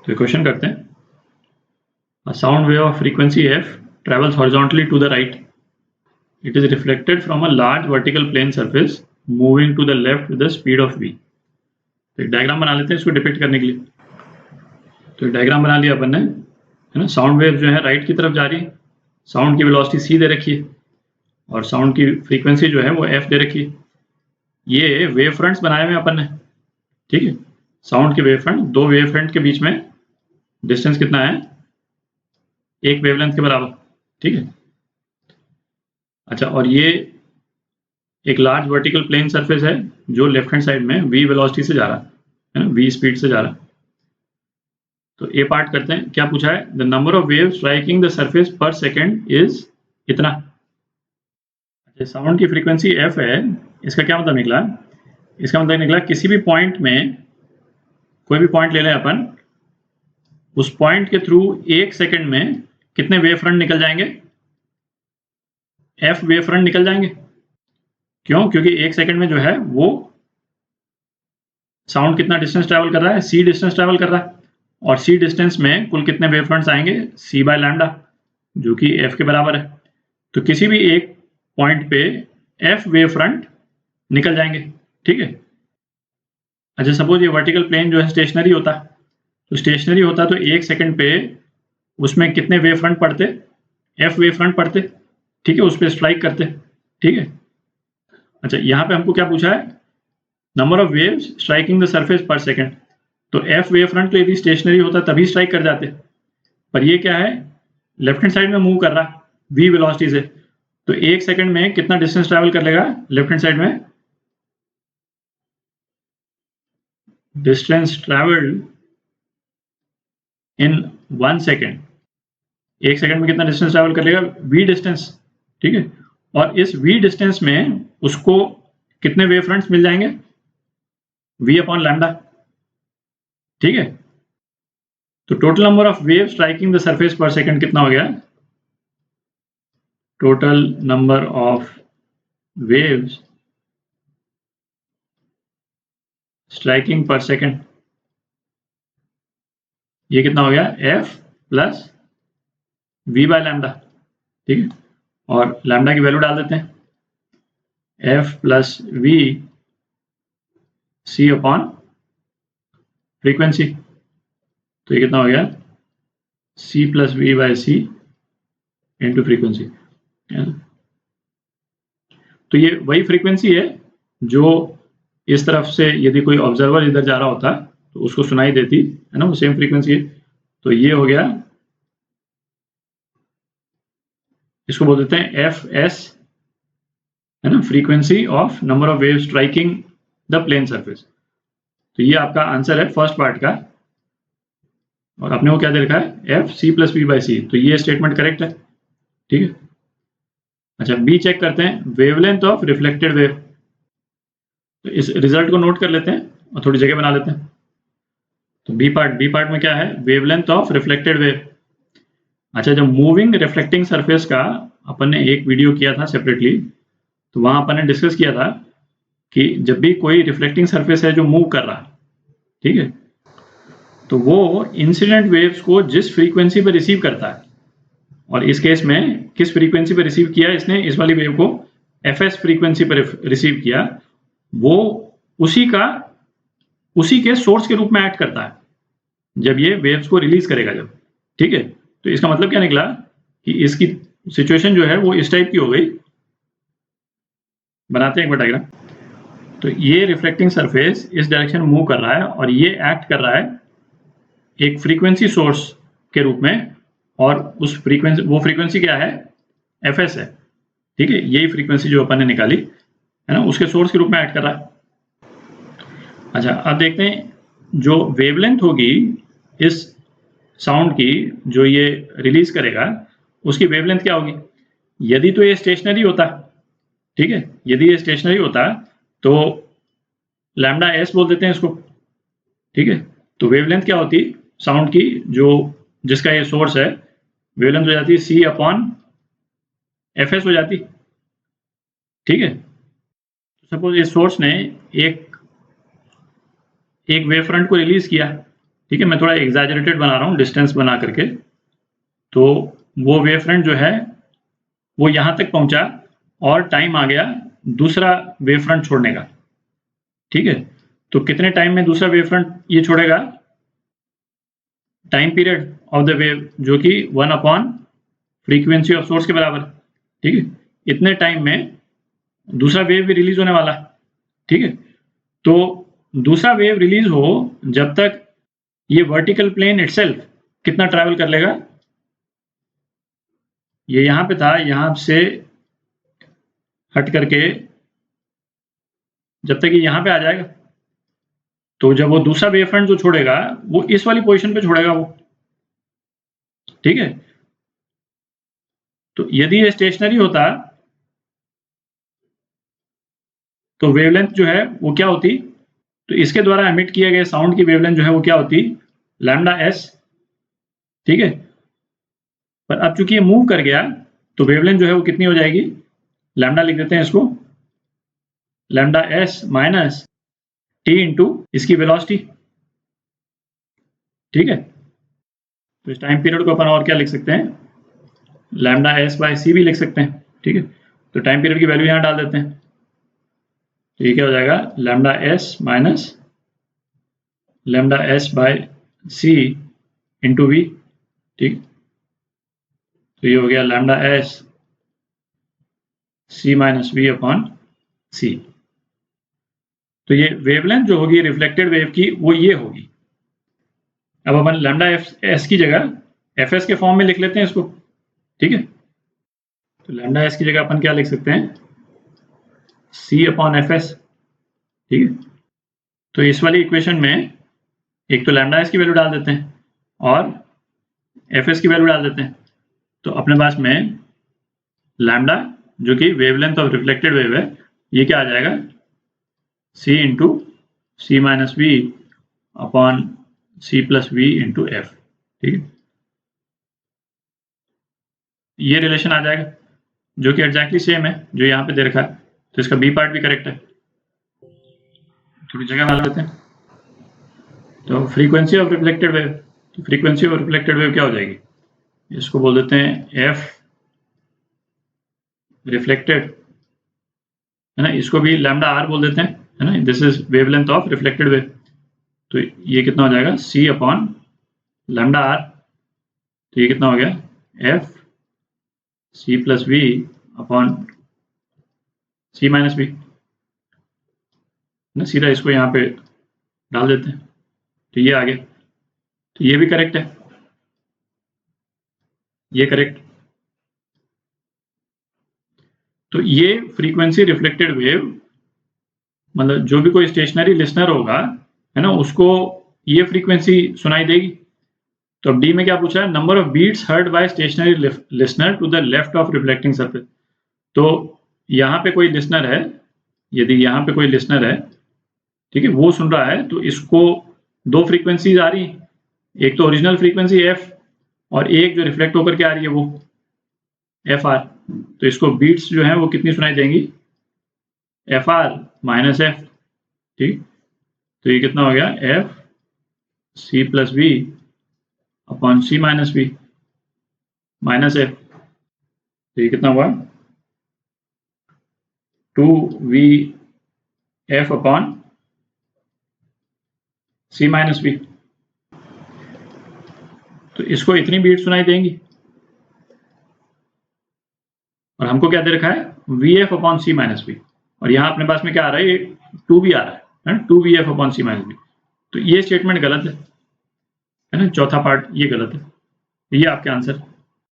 तो क्वेश्चन करते हैं, a sound wave of frequency f travels horizontally to the right. It is reflected from a large vertical plane surface moving to the left with the speed of v. तो एक diagram बना लेते हैं इसको depict करने के लिए। तो एक डायग्राम बना लिया अपन ने, है ना। साउंड वेव जो है राइट की तरफ जा रही है, साउंड की वेलोसिटी c दे रखी है और साउंड की फ्रीक्वेंसी जो है वो f दे रखी है। ये वेव फ्रंट्स बनाए हुए अपन ने, ठीक है। साउंड के वेव फ्रंट, दो वेव फ्रंट के बीच में डिस्टेंस कितना है, एक वेवलेंथ के बराबर, ठीक है। अच्छा, और ये एक लार्ज वर्टिकल प्लेन सरफेस है जो लेफ्ट हैंड साइड में v वेलोसिटी से जा रहा है ना, v स्पीड से जा रहा है। तो ए पार्ट करते हैं, क्या पूछा है, the number of wave striking the surface पर सेकेंड इज इतना। अच्छा, साउंड की फ्रीक्वेंसी f है, इसका क्या मतलब निकला, इसका मतलब निकला किसी भी पॉइंट में, कोई भी पॉइंट ले लें अपन, उस पॉइंट के थ्रू एक सेकंड में कितने वेव फ्रंट निकल जाएंगे, f वेव फ्रंट निकल जाएंगे। क्यों? क्योंकि एक सेकंड में जो है वो साउंड कितना डिस्टेंस ट्रैवल कर रहा है, c डिस्टेंस ट्रैवल कर रहा है, और c डिस्टेंस में कुल कितने वेव फ्रंट्स आएंगे, c बाय लैम्डा, जो कि f के बराबर है। तो किसी भी एक पॉइंट पे f वेव फ्रंट निकल जाएंगे, ठीक है। अच्छा, सपोज ये वर्टिकल प्लेन जो है स्टेशनरी होता, तो स्टेशनरी होता तो एक सेकंड पे उसमें कितने वेव फ्रंट पड़ते, f वेव फ्रंट पड़ते, ठीक है, उस पर स्ट्राइक करते, ठीक है। अच्छा, यहाँ पे हमको क्या पूछा है, number of waves striking the surface पर सेकंड। तो f वेव फ्रंट तो यदि स्टेशनरी होता तभी स्ट्राइक कर जाते, पर ये क्या है, लेफ्ट हैंड साइड में मूव कर रहा v वेलोसिटी से, तो एक सेकंड में कितना डिस्टेंस ट्रैवल कर लेगा लेफ्ट हैंड साइड में, डिस्टेंस ट्रैवल्ड इन 1 सेकेंड, एक सेकंड में कितना डिस्टेंस ट्रैवल कर लेगा, v डिस्टेंस, ठीक है। और इस v डिस्टेंस में उसको कितने वेव फ्रंट्स मिल जाएंगे, v अपॉन लैम्डा, ठीक है। तो total number of wave striking the surface पर सेकंड कितना हो गया, total number of waves striking पर सेकंड, ये कितना हो गया, f plus v by lambda, ठीक है। और लैम्डा की वैल्यू डाल देते हैं, f plus v c upon frequency, तो ये कितना हो गया, c plus v by c into frequency. तो ये वही फ्रीक्वेंसी है जो इस तरफ से यदि कोई ऑब्जर्वर इधर जा रहा होता तो उसको सुनाई देती है ना, वो सेम फ्रीक्वेंसी है। तो ये हो गया, इसको बोल देते हैं एफ एस, है ना, frequency of number of wave striking the plane surface. तो ये आपका आंसर है फर्स्ट पार्ट का, और आपने वो क्या दे रखा है, F C plus B by C, तो ये स्टेटमेंट करेक्ट है, ठीक है। अच्छा, बी चेक करते हैं, वेवलेंथ ऑफ रिफ्लेक्टेड वेव। तो इस रिजल्ट को नोट कर लेते हैं और थोड़ी जगह बना लेते हैं। तो बी पार्ट में क्या है, वेवलेंथ ऑफ रिफ्लेक्टेड वेव। अच्छा, जब मूविंग रिफ्लेक्टिंग सरफेस का अपन ने एक वीडियो किया था सेपरेटली, तो वहां अपन ने डिस्कस किया था कि जब भी कोई रिफ्लेक्टिंग सरफेस है जो मूव कर रहा है, ठीक है, तो वो इंसिडेंट वेव्स को जिस फ्रीक्वेंसी पर रिसीव करता है, और इस केस में किस फ्रीक्वेंसी पर रिसीव किया इसने, इस वाली वेव को एफएस फ्रीक्वेंसी पर रिसीव किया, वो उसी के सोर्स के रूप में एक्ट करता है जब ये वेव्स को रिलीज करेगा जब, ठीक है। तो इसका मतलब क्या निकला कि इसकी सिचुएशन जो है वो इस टाइप की हो गई। बनाते हैं एक बार डायग्राम। तो ये रिफ्लेक्टिंग सरफेस इस डायरेक्शन में मूव कर रहा है और ये एक्ट कर रहा है एक फ्रीक्वेंसी सोर्स के रूप में, और उस फ्रीक्वेंसी, वो फ्रीक्वेंसी क्या है, एफएस है, ठीक है। यही फ्रीक्वेंसी जो अपन ने निकाली है ना, उसके सोर्स के रूप में एक्ट कर रहा है। अच्छा, अब देखते हैं जो वेवलेंथ होगी इस साउंड की जो ये रिलीज करेगा, उसकी वेवलेंथ क्या होगी। यदि तो ये स्टेशनरी होता, ठीक है, यदि ये स्टेशनरी होता तो लैम्डा एस बोल देते हैं इसको, ठीक है। तो वेवलेंथ क्या होती साउंड की, जो जिसका ये सोर्स है, वेवलेंथ हो जाती है सी अपॉन एफ एस हो जाती, ठीक है। सपोज इस सोर्स ने एक वेव फ्रंट को रिलीज किया, ठीक है, मैं थोड़ा एग्जैजरेटेड बना रहा हूँ डिस्टेंस बना करके। तो वो वेव फ्रंट जो है वो यहाँ तक पहुंचा और टाइम आ गया दूसरा वेव फ्रंट छोड़ने का। ठीक है, तो कितने टाइम में दूसरा वेव फ्रंट ये छोड़ेगा? Time period of the wave जो कि 1 अपॉन फ्रीक्वेंसी ऑफ सोर्स के बराबर। ठीक है, इतने टाइम में दूसरा वेव भी रिलीज होने वाला है। ठीक है, तो दूसरा वेव रिलीज हो जब तक ये वर्टिकल प्लेन इटसेल्फ कितना ट्रैवल कर लेगा? ये यहाँ पे था, यहाँ से हट करके जब तक ये यहाँ पे आ जाएगा, तो जब वो दूसरा वेव फ्रंट जो छोड़ेगा वो इस वाली पोजीशन पे छोड़ेगा वो। ठीक है, तो यदि ये स्टेशनरी होता तो वेवलेंथ जो है वो क्या होती? तो इसके द्वारा एमिट किए गए साउंड की वेवलेंथ जो है वो क्या होती? Lambda S. ठीक है, पर अब चूंकि ये मूव कर गया तो वेवलेंथ जो है वो कितनी हो जाएगी? लैम्डा लिख देते हैं इसको, lambda S minus T into इसकी वेलोसिटी। ठीक है, तो इस टाइम पीरियड को अपन और क्या लिख सकते हैं? लैम्डा एस बाय सी भी लिख सकते हैं। ठीक है, तो टाइम पीरियड की वैल्यू यहाँ डाल देते हैं, तो ये क्या हो जाएगा? Lambda S minus lambda S by C into V. ठीक, तो ये हो गया lambda S C minus V upon C. तो ये वेवलेंथ जो होगी रिफ्लेक्टेड वेव की वो ये होगी। अब अपन लैम्डा एस की जगह एफ एस के फॉर्म में लिख लेते हैं इसको। ठीक है, तो लैम्डा एस की जगह अपन क्या लिख सकते हैं? सी अपॉन एफ एस। ठीक है, तो इस वाली इक्वेशन में एक तो लैम्डा एस की वैल्यू डाल देते हैं और एफ एस की वैल्यू डाल देते हैं। तो अपने पास में लैम्डा जो कि वेवलेंथ ऑफ रिफ्लेक्टेड वेव है ये क्या आ जाएगा? C into C minus V upon C plus V into F. ठीक है, ये रिलेशन आ जाएगा जो कि एग्जैक्टली सेम है जो यहाँ पे दे रखा है, तो इसका बी पार्ट भी करेक्ट है। थोड़ी जगह डाल देते हैं, तो फ्रीक्वेंसी ऑफ रिफ्लेक्टेड वेव, तो फ्रीक्वेंसी ऑफ रिफ्लेक्टेड वेव क्या हो जाएगी? इसको बोल देते हैं एफ रिफ्लेक्टेड, है ना, इसको भी लैम्डा आर बोल देते हैं, है ना, this is wavelength of reflected wave. तो ये कितना हो जाएगा? सी अपॉन लैम्डा आर, तो ये कितना हो गया? F C plus V upon C minus V, ना, सीधा इसको यहाँ पे डाल देते हैं, तो ये आ गया। तो ये भी करेक्ट है, ये करेक्ट। तो ये फ्रीक्वेंसी रिफ्लेक्टेड वेव मतलब जो भी कोई स्टेशनरी लिसनर होगा, है ना, उसको ये फ्रीक्वेंसी सुनाई देगी। तो अब डी में क्या पूछा है? Number of beats heard by stationary listener to the left of reflecting surface. तो यहाँ पे कोई लिसनर है, यदि यहाँ पे कोई लिसनर है, ठीक है, वो सुन रहा है, तो इसको दो फ्रीक्वेंसीज आ रही, एक तो ओरिजिनल फ्रीक्वेंसी एफ और एक जो रिफ्लेक्ट होकर के आ रही है वो एफ आर। तो इसको बीट्स जो है वो कितनी सुनाई देंगी? F R minus F. ठीक, तो ये कितना हो गया? F C plus B upon C minus B minus F. तो ये कितना हुआ? 2 V F upon C minus B. तो इसको इतनी बीट सुनाई देंगी और हमको क्या दे रखा है? We F upon C minus B, और यहाँ अपने पास में क्या आ रहा है? 2 भी आ रहा है, 2 V F upon C minus B. तो ये स्टेटमेंट गलत है ना, चौथा पार्ट ये गलत है। ये आपके आंसर।